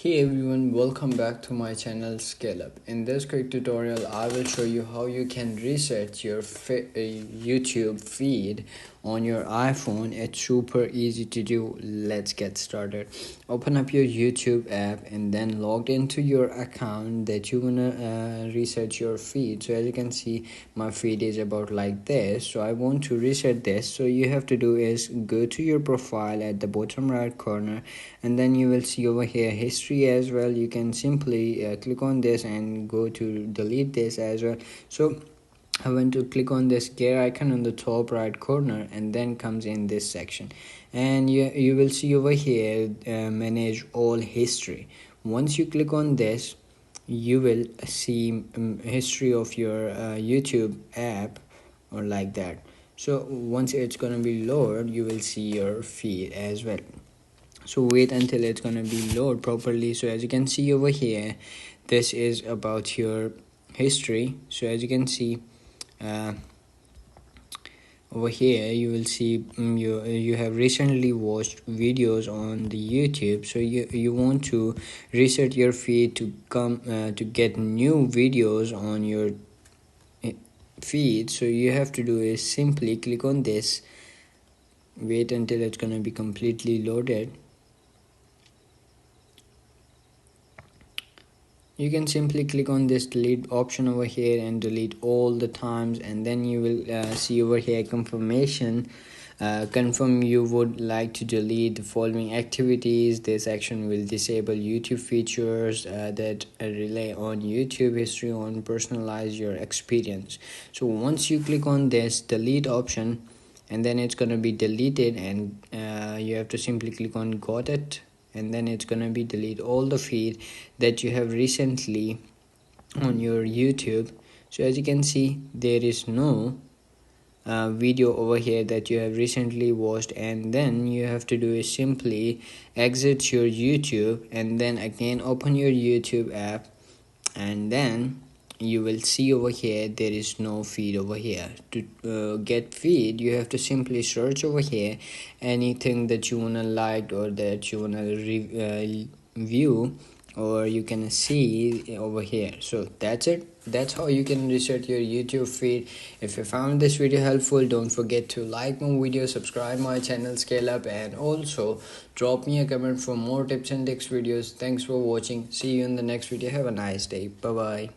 Hey everyone, welcome back to my channel Scale Up. In this quick tutorial, I will show you how you can reset your YouTube feed on your iPhone. It's super easy to do. Let's get started. Open up your YouTube app and then log into your account that you wanna reset your feed. So as you can see, my feed is about like this. So I want to reset this. So you have to do is go to your profile at the bottom right corner, and then you will see over here history as well. You can simply click on this and go to delete this as well. So I want to click on this gear icon on the top right corner, and then comes in this section, and you will see over here manage all history. Once you click on this, you will see history of your YouTube app or like that. So once it's gonna be lowered, you will see your feed as well. So wait until it's gonna be load properly. So as you can see over here, this is about your history. So as you can see over here, you will see you have recently watched videos on the YouTube. So you want to reset your feed to come to get new videos on your feed. So you have to do is simply click on this, wait until it's gonna be completely loaded. You can simply click on this delete option over here and delete all the times, and then you will see over here confirmation. Confirm you would like to delete the following activities. This action will disable YouTube features that rely on YouTube history on personalize your experience. So once you click on this delete option, and then it's going to be deleted, and you have to simply click on got it, and then it's gonna be delete all the feed that you have recently on your YouTube. So as you can see, there is no video over here that you have recently watched, and then you have to do is simply exit your YouTube and then again open your YouTube app, and then you will see over here there is no feed over here. To get feed, you have to simply search over here anything that you wanna like or that you wanna review, or you can see over here. So that's it. That's how you can reset your YouTube feed. If you found this video helpful, don't forget to like my video, subscribe my channel Scale Up, and also drop me a comment for more tips and tricks videos. Thanks for watching. See you in the next video. Have a nice day. Bye bye.